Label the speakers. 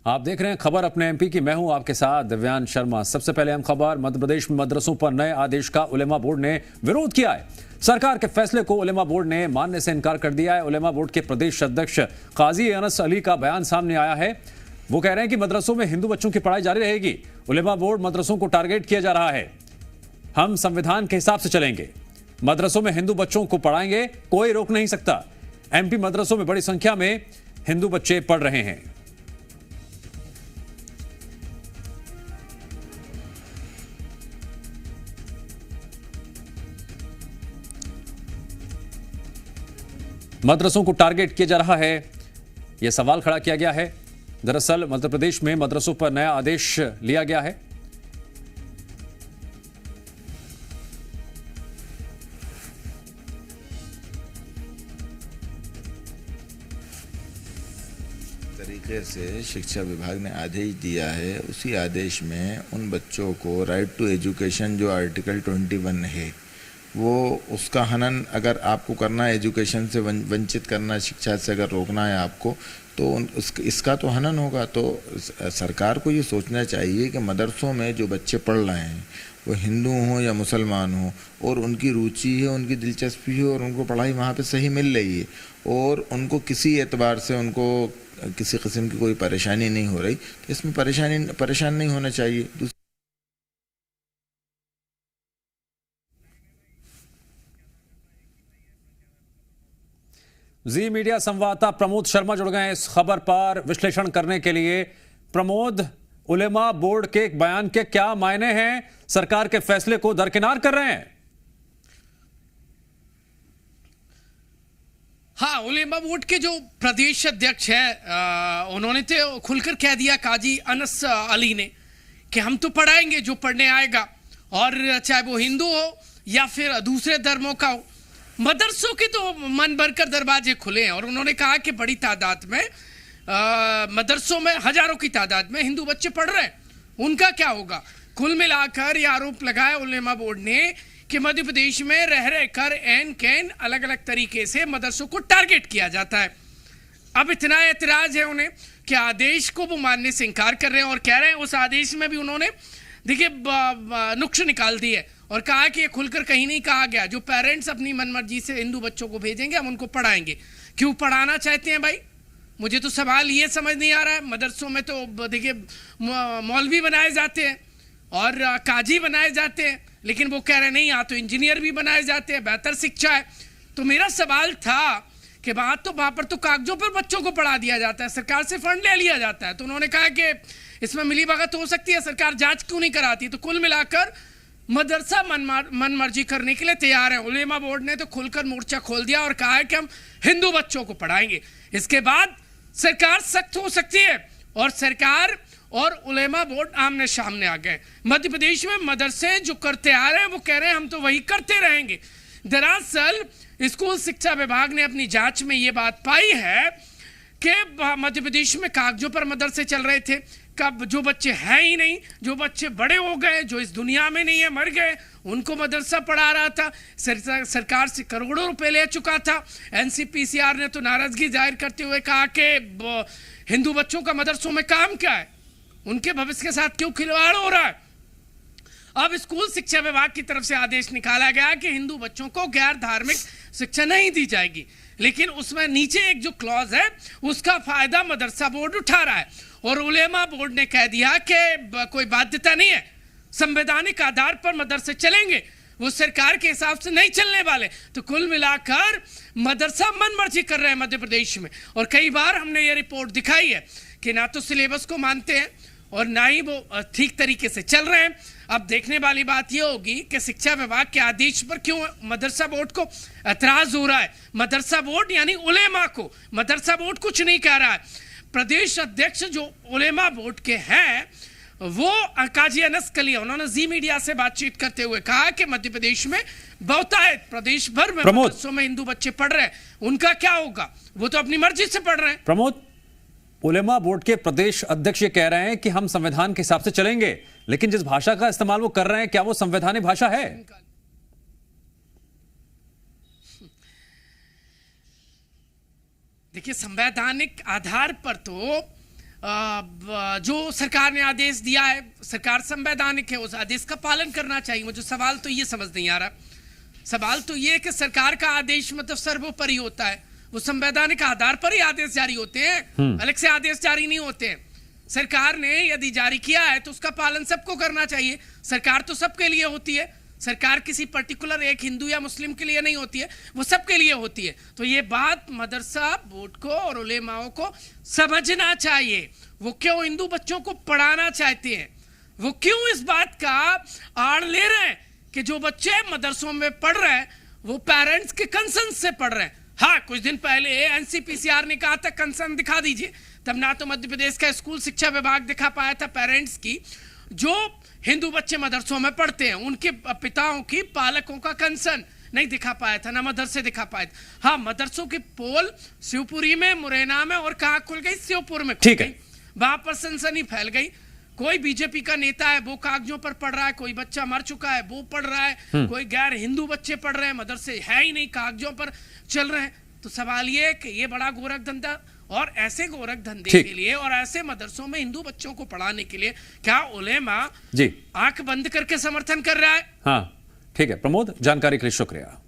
Speaker 1: आप देख रहे हैं खबर अपने एमपी की। मैं हूं आपके साथ दिव्यांश शर्मा। सबसे पहले हम खबर, मध्य प्रदेश में मदरसों पर नए आदेश का उलेमा बोर्ड ने विरोध किया है। सरकार के फैसले को उलेमा बोर्ड ने मानने से इनकार कर दिया है। उलेमा बोर्ड के प्रदेश अध्यक्ष काजी अनस अली का बयान सामने आया है। वो कह रहे हैं कि मदरसों में हिंदू बच्चों की पढ़ाई जारी रहेगी। उलेमा बोर्ड मदरसों को टारगेट किया जा रहा है। हम संविधान के हिसाब से चलेंगे, मदरसों में हिंदू बच्चों को पढ़ाएंगे, कोई रोक नहीं सकता। एमपी मदरसों में बड़ी संख्या में हिंदू बच्चे पढ़ रहे हैं। मदरसों को टारगेट किया जा रहा है, यह सवाल खड़ा किया गया है। दरअसल मध्य प्रदेश में मदरसों पर नया आदेश लिया गया है।
Speaker 2: तरीके से शिक्षा विभाग ने आदेश दिया है, उसी आदेश में उन बच्चों को राइट टू एजुकेशन जो आर्टिकल 21 है, वो उसका हनन अगर आपको करना है, एजुकेशन से वंचित करना, शिक्षा से अगर रोकना है आपको, तो इसका तो हनन होगा। तो सरकार को ये सोचना चाहिए कि मदरसों में जो बच्चे पढ़ रहे हैं वो हिंदू हों या मुसलमान हों, और उनकी रुचि है, उनकी दिलचस्पी है, और उनको पढ़ाई वहाँ पे सही मिल रही है, और उनको किसी एतबार से उनको किसी किस्म की कोई परेशानी नहीं हो रही, तो इसमें परेशान नहीं होना चाहिए।
Speaker 1: जी मीडिया संवाददाता प्रमोद शर्मा जुड़ गए हैं इस खबर पर विश्लेषण करने के लिए। प्रमोद, उलेमा बोर्ड के एक बयान के क्या मायने हैं? सरकार के फैसले को दरकिनार कर रहे हैं?
Speaker 3: हाँ, उलेमा बोर्ड के जो प्रदेश अध्यक्ष है उन्होंने तो खुलकर कह दिया, काजी अनस अली ने, कि हम तो पढ़ाएंगे जो पढ़ने आएगा, और चाहे वो हिंदू हो या फिर दूसरे धर्मों का हो। मदरसों के तो मन भरकर दरवाजे खुले हैं, और उन्होंने कहा कि बड़ी तादाद में मदरसों में हजारों की तादाद में हिंदू बच्चे पढ़ रहे हैं, उनका क्या होगा। कुल मिलाकर यह आरोप लगाया उलेमा बोर्ड ने कि मध्य प्रदेश में रह रहकर एन कैन अलग अलग तरीके से मदरसों को टारगेट किया जाता है। अब इतना एतराज है उन्हें कि आदेश को वो मानने से इनकार कर रहे हैं, और कह रहे हैं उस आदेश में भी उन्होंने देखिए नुक्स निकाल दी है, और कहा कि ये खुलकर कहीं नहीं कहा गया जो पेरेंट्स अपनी मनमर्जी से हिंदू बच्चों को भेजेंगे हम उनको पढ़ाएंगे। क्यों पढ़ाना चाहते हैं भाई? मुझे तो सवाल ये समझ नहीं आ रहा है। मदरसों में तो देखिए मौलवी बनाए जाते हैं और काजी बनाए जाते हैं, लेकिन वो कह रहे नहीं, यहाँ तो इंजीनियर भी बनाए जाते हैं, बेहतर शिक्षा है। तो मेरा सवाल था कि वहाँ पर तो कागजों पर बच्चों को पढ़ा दिया जाता है, सरकार से फंड ले लिया जाता है। तो उन्होंने कहा कि इसमें मिली भगत हो सकती है, सरकार जांच क्यों नहीं कराती। तो कुल मिलाकर मदरसा मन मर्जी करने के लिए तैयार है। उलेमा बोर्ड ने तो खुलकर मोर्चा खोल दिया और कहा है कि हम हिंदू बच्चों को पढ़ाएंगे। इसके बाद सरकार सख्त हो सकती है, और सरकार और उलेमा बोर्ड आमने सामने आ गए। मध्य प्रदेश में मदरसे जो करते आ रहे हैं वो कह रहे हैं हम तो वही करते रहेंगे। दरअसल स्कूल शिक्षा विभाग ने अपनी जांच में ये बात पाई है कि मध्य प्रदेश में कागजों पर मदरसे चल रहे थे, कब जो बच्चे हैं ही नहीं, जो बच्चे बड़े हो गए, जो इस दुनिया में नहीं है, मर गए, उनको मदरसा पढ़ा रहा था। सरकार से करोड़ों रुपए ले चुका था। एनसीपीसीआर ने तो नाराजगी जाहिर करते हुए कहा कि हिंदू बच्चों का मदरसों में काम क्या है, उनके भविष्य के साथ क्यों खिलवाड़ हो रहा है। अब स्कूल शिक्षा विभाग की तरफ से आदेश निकाला गया कि हिंदू बच्चों को गैर धार्मिक शिक्षा नहीं दी जाएगी, लेकिन उसमें नीचे एक जो क्लॉज है उसका फायदा मदरसा बोर्ड उठा रहा है, और उलेमा बोर्ड ने कह दिया कि कोई बाध्यता नहीं है, संवैधानिक आधार पर मदरसे चलेंगे, वो सरकार के हिसाब से नहीं चलने वाले। तो कुल मिलाकर मदरसा मन मर्जी कर रहे हैं मध्य प्रदेश में, और कई बार हमने ये रिपोर्ट दिखाई है कि ना तो सिलेबस को मानते हैं और ना ही वो ठीक तरीके से चल रहे हैं। अब देखने वाली बात यह होगी कि शिक्षा विभाग के आदेश पर क्यों मदरसा बोर्ड को एतराज हो रहा है। मदरसा बोर्ड यानी उलेमा को, मदरसा बोर्ड कुछ नहीं कह रहा है। प्रदेश अध्यक्ष जो उलेमा बोर्ड के हैं वो काजी अनस अली, उन्होंने जी मीडिया से बातचीत करते हुए कहा कि मध्य प्रदेश में बहुतायत प्रदेश भर में मदरसों में हिंदू बच्चे पढ़ रहे हैं, उनका क्या होगा, वो तो अपनी मर्जी से पढ़ रहे हैं।
Speaker 1: प्रमोद, उलेमा बोर्ड के प्रदेश अध्यक्ष ये कह रहे हैं कि हम संविधान के हिसाब से चलेंगे, लेकिन जिस भाषा का इस्तेमाल वो कर रहे हैं क्या वो संवैधानिक भाषा है?
Speaker 3: देखिए, संवैधानिक आधार पर तो जो सरकार ने आदेश दिया है, सरकार संवैधानिक है, उस आदेश का पालन करना चाहिए। मुझे सवाल तो ये समझ नहीं आ रहा। सवाल तो ये है कि सरकार का आदेश मतलब सर्वोपरि होता है, वो संवैधानिक आधार पर ही आदेश जारी होते हैं, अलग से आदेश जारी नहीं होते हैं। सरकार ने यदि जारी किया है तो उसका पालन सबको करना चाहिए। सरकार तो सबके लिए होती है, सरकार किसी पर्टिकुलर एक हिंदू या मुस्लिम के लिए नहीं होती है, वो सबके लिए होती है। तो ये बात मदरसा बोर्ड को और उलेमाओं को समझना चाहिए। वो क्यों हिंदू बच्चों को पढ़ाना चाहते हैं, वो क्यों इस बात का आड़ ले रहे हैं कि जो बच्चे मदरसों में पढ़ रहे हैं वो पेरेंट्स के कंसर्न से पढ़ रहे हैं। हाँ, कुछ दिन पहले एनसीपीसीआर ने कहा था कंसर्न दिखा दीजिए, तब ना तो मध्य प्रदेश का स्कूल शिक्षा विभाग दिखा पाया था पेरेंट्स की जो हिंदू बच्चे मदरसों में पढ़ते हैं उनके पिताओं की, पालकों का कंसर्न नहीं दिखा पाया था, ना मदरसे दिखा पाए थे। हाँ, मदरसों की पोल शिवपुरी में, मुरैना में और कहाँ खुल गई, शिवपुर में खुल गई। वहां पर सनसनी फैल गई। कोई बीजेपी का नेता है वो कागजों पर पढ़ रहा है, कोई बच्चा मर चुका है वो पढ़ रहा है, कोई गैर हिंदू बच्चे पढ़ रहे हैं, मदरसे है ही नहीं, कागजों पर चल रहे हैं। तो सवाल ये है कि ये बड़ा गोरख धंधा, और ऐसे गोरख धंधे के लिए और ऐसे मदरसों में हिंदू बच्चों को पढ़ाने के लिए क्या उलेमा जी आंख बंद करके समर्थन कर रहा है?
Speaker 1: हाँ, ठीक है प्रमोद, जानकारी के लिए शुक्रिया।